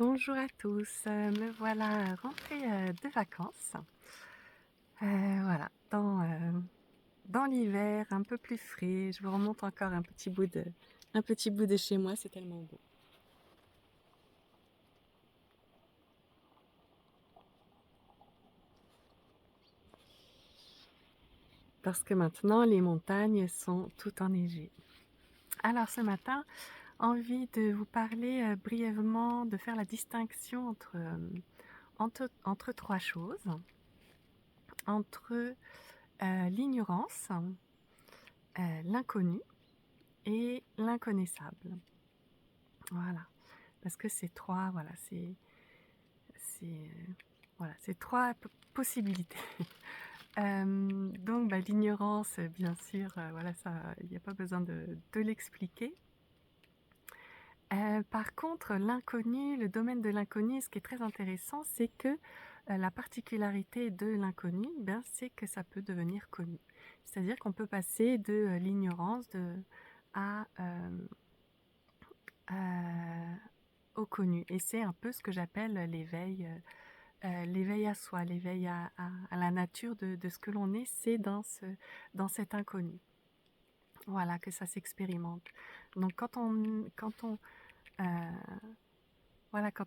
Bonjour à tous, me voilà rentrée de vacances. Voilà, dans l'hiver, un peu plus frais. Je vous remonte encore un petit bout de chez moi, c'est tellement beau. Parce que maintenant, les montagnes sont toutes enneigées. Alors ce matin, envie de vous parler brièvement, de faire la distinction entre trois choses. Entre l'ignorance, l'inconnu et l'inconnaissable. Voilà, parce que c'est trois, voilà, voilà, c'est trois possibilités. Donc, l'ignorance, bien sûr, voilà, ça, il n'y a pas besoin de l'expliquer. Par contre, l'inconnu, le domaine de l'inconnu, ce qui est très intéressant, c'est que la particularité de l'inconnu, c'est que ça peut devenir connu. C'est-à-dire qu'on peut passer de l'ignorance à au connu. Et c'est un peu ce que j'appelle l'éveil à soi, l'éveil à la nature de ce que l'on est, c'est dans cet inconnu. Voilà, que ça s'expérimente. Donc euh, quand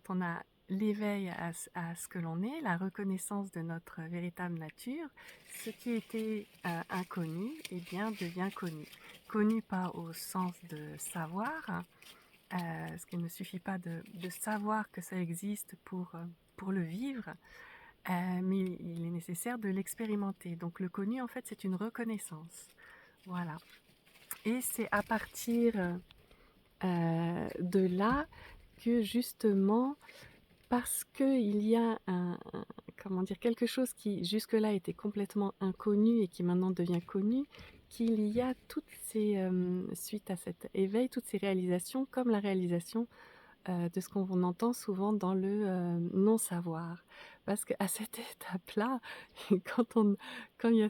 on a l'éveil à ce que l'on est, la reconnaissance de notre véritable nature, ce qui était inconnu, devient connu. Connu pas au sens de savoir, parce qu'il ne suffit pas de savoir que ça existe pour le vivre, mais il est nécessaire de l'expérimenter. Donc le connu, en fait, c'est une reconnaissance. Voilà. Et c'est à partir de là que justement, parce qu'il y a comment dire, quelque chose qui jusque-là était complètement inconnu et qui maintenant devient connu, qu'il y a suite à cet éveil, toutes ces réalisations, comme la réalisation de ce qu'on entend souvent dans le non-savoir. Parce qu'à cette étape-là, quand on, quand il y a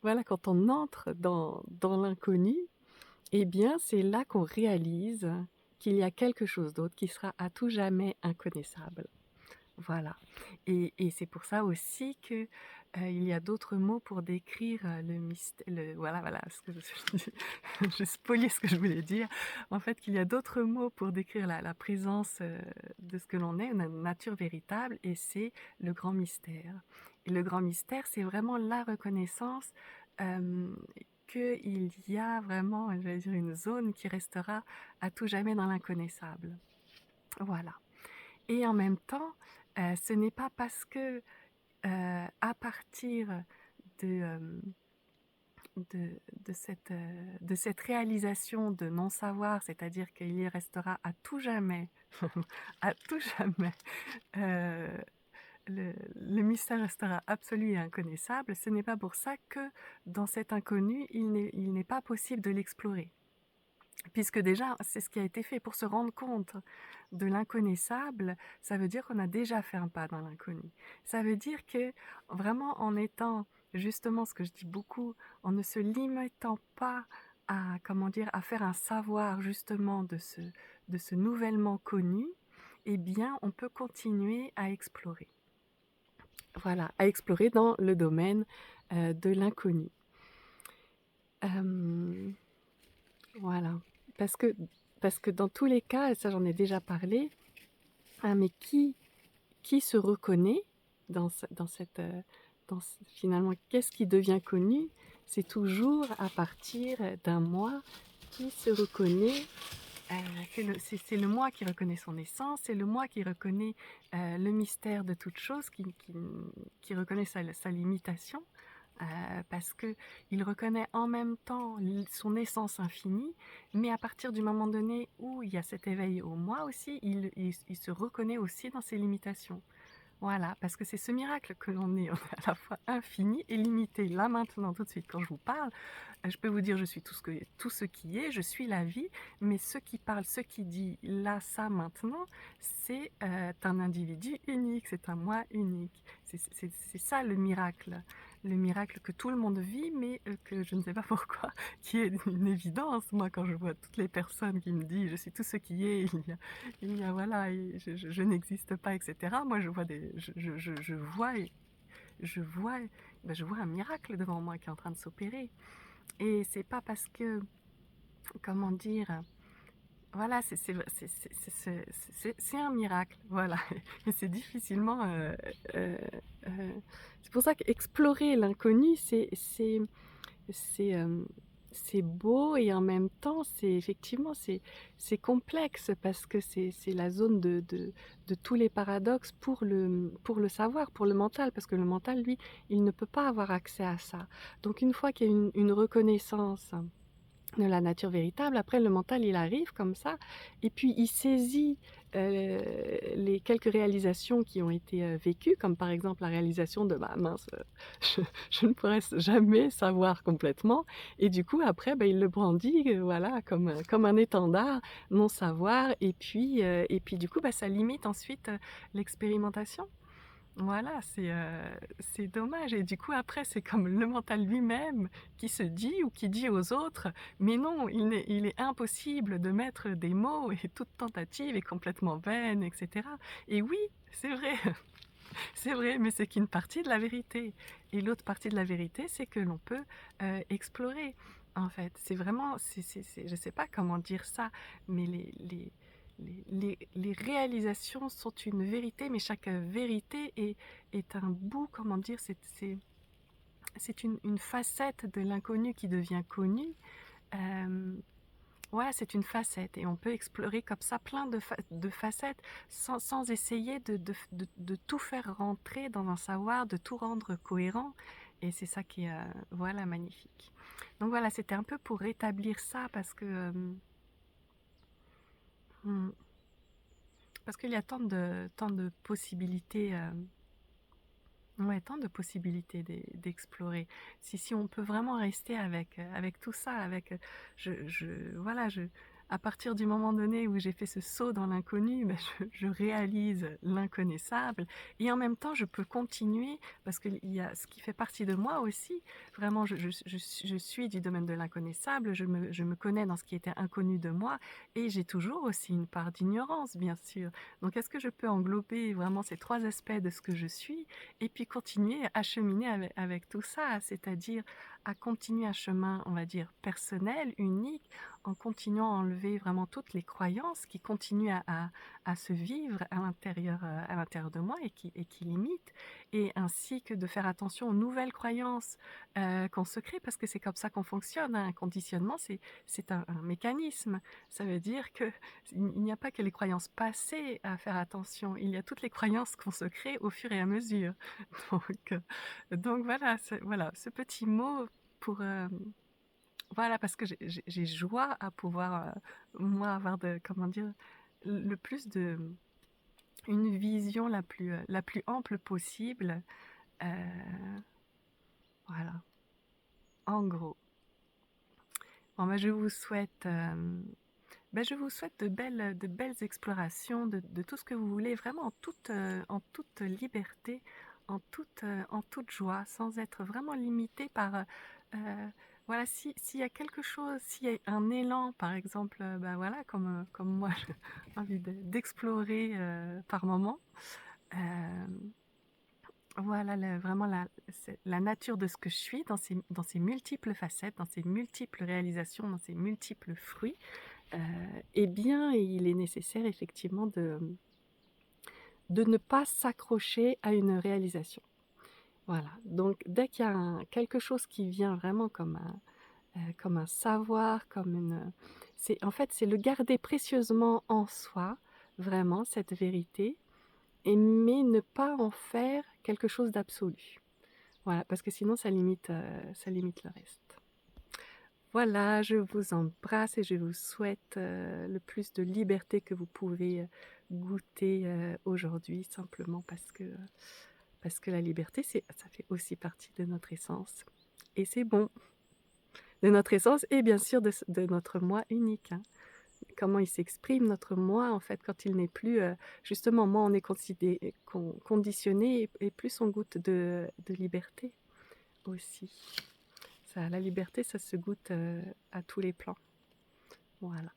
voilà, quand on entre dans l'inconnu, eh bien, c'est là qu'on réalise qu'il y a quelque chose d'autre qui sera à tout jamais inconnaissable. Voilà. Et c'est pour ça aussi que il y a d'autres mots pour décrire le mystère. Voilà, ce que je spoliais ce que je voulais dire. En fait, qu'il y a d'autres mots pour décrire la présence de ce que l'on est, une nature véritable, et c'est le grand mystère. Et le grand mystère, c'est vraiment la reconnaissance qu'il y a vraiment, j'allais dire, une zone qui restera à tout jamais dans l'inconnaissable. Voilà. Et en même temps, ce n'est pas parce que, à partir de, de cette réalisation de non-savoir, c'est-à-dire qu'il y restera à tout jamais, à tout jamais, euh, le mystère restera absolu et inconnaissable, ce n'est pas pour ça que dans cet inconnu, il n'est pas possible de l'explorer. Puisque déjà, c'est ce qui a été fait pour se rendre compte de l'inconnaissable, ça veut dire qu'on a déjà fait un pas dans l'inconnu. Ça veut dire que vraiment en étant, justement ce que je dis beaucoup, en ne se limitant pas à, comment dire, à faire un savoir justement de ce nouvellement connu, eh bien on peut continuer à explorer. Voilà, à explorer dans le domaine de l'inconnu. Voilà, parce que, parce que dans tous les cas, et ça j'en ai déjà parlé, mais qui se reconnaît dans cette... finalement, qu'est-ce qui devient connu? C'est toujours à partir d'un moi qui se reconnaît. C'est le moi qui reconnaît son essence, c'est le moi qui reconnaît le mystère de toute chose, qui reconnaît sa limitation, parce qu'il reconnaît en même temps son essence infinie, mais à partir du moment donné où il y a cet éveil au moi aussi, il se reconnaît aussi dans ses limitations. Voilà, parce que c'est ce miracle que l'on est, on est à la fois infini et limité. Là, maintenant, tout de suite, quand je vous parle, je peux vous dire, je suis tout ce qui est, je suis la vie, mais ce qui parle, ce qui dit là, ça, maintenant, c'est un individu unique, c'est un moi unique. C'est ça le miracle que tout le monde vit, mais que je ne sais pas pourquoi, qui est une évidence. Moi, quand je vois toutes les personnes qui me disent, je suis tout ce qui est, il y a voilà, et je n'existe pas, etc. Moi, je vois je vois, je vois un miracle devant moi qui est en train de s'opérer. Et c'est pas parce que, comment dire, voilà, c'est un miracle, voilà. Et c'est difficilement, euh, euh, c'est pour ça qu'explorer l'inconnu, c'est c'est beau et en même temps, c'est effectivement, c'est complexe parce que c'est la zone de tous les paradoxes pour le savoir, pour le mental, parce que le mental, lui, il ne peut pas avoir accès à ça. Donc une fois qu'il y a une reconnaissance de la nature véritable, après le mental il arrive comme ça et puis il saisit les quelques réalisations qui ont été vécues, comme par exemple la réalisation de bah mince, je ne pourrais jamais savoir complètement, et du coup après bah, il le brandit voilà comme un étendard non savoir, et puis du coup bah, ça limite ensuite l'expérimentation. Voilà, c'est dommage, et du coup après c'est comme le mental lui-même qui se dit ou qui dit aux autres: «Mais non, il est impossible de mettre des mots et toute tentative est complètement vaine» et cetera. Et oui, c'est vrai, c'est vrai, mais c'est qu'une partie de la vérité, et l'autre partie de la vérité, c'est que l'on peut, explorer, en fait. C'est vraiment je sais pas comment dire ça, mais les réalisations sont une vérité, mais chaque vérité est un bout, comment dire? C'est une facette de l'inconnu qui devient connu. Hem, voilà, c'est une facette, et on peut explorer comme ça plein de facettes sans essayer de tout faire rentrer dans un savoir, de tout rendre cohérent, et c'est ça qui est, voilà, magnifique. Donc voilà, c'était un peu pour rétablir ça mmh, parce qu'il y a tant de possibilités, ouais, tant de possibilités d'explorer. Si on peut vraiment rester avec tout ça, avec, voilà, à partir du moment donné où j'ai fait ce saut dans l'inconnu, ben, je réalise l'inconnaissable, et en même temps, je peux continuer parce qu'il y a ce qui fait partie de moi aussi. Vraiment, je suis du domaine de l'inconnaissable, je me connais dans ce qui était inconnu de moi, et j'ai toujours aussi une part d'ignorance, bien sûr. Donc, est-ce que je peux englober vraiment ces trois aspects de ce que je suis et puis continuer à cheminer avec tout ça, c'est-à-dire à continuer un chemin, on va dire, personnel, unique, en continuant à enlever vraiment toutes les croyances qui continuent à se vivre à l'intérieur de moi et qui limitent, et ainsi que de faire attention aux nouvelles croyances qu'on se crée, parce que c'est comme ça qu'on fonctionne, hein. Un conditionnement, c'est un mécanisme. Ça veut dire que il n'y a pas que les croyances passées à faire attention, il y a toutes les croyances qu'on se crée au fur et à mesure. Donc, donc voilà, voilà, ce petit mot pour, voilà, parce que j'ai joie à pouvoir, moi, avoir comment dire, le plus une vision la plus ample possible, heu, voilà, en gros. Bon, bah, je vous souhaite de belles explorations de tout ce que vous voulez, vraiment en toute liberté, en toute joie, sans être vraiment limité par, voilà, s'il y a quelque chose, s'il y a un élan, par exemple, bah, voilà, comme moi, j'ai envie d'explorer par moment. Voilà, vraiment la nature de ce que je suis dans ses multiples facettes, dans ses multiples réalisations, dans ses multiples fruits. Euh, eh bien, il est nécessaire effectivement de ne pas s'accrocher à une réalisation. Voilà, donc dès qu'il y a quelque chose qui vient vraiment comme un savoir, en fait, c'est le garder précieusement en soi, vraiment, cette vérité, mais ne pas en faire quelque chose d'absolu. Voilà, parce que sinon ça limite le reste. Voilà, je vous embrasse et je vous souhaite, le plus de liberté que vous pouvez, goûter, aujourd'hui simplement parce que la liberté, ça fait aussi partie de notre essence et c'est bon, de notre essence et bien sûr de notre moi unique, hein. Comment il s'exprime notre moi, en fait, quand il n'est plus, justement, moins on est conditionné et plus on goûte de liberté aussi. Ça, la liberté, ça se goûte, à tous les plans. Voilà.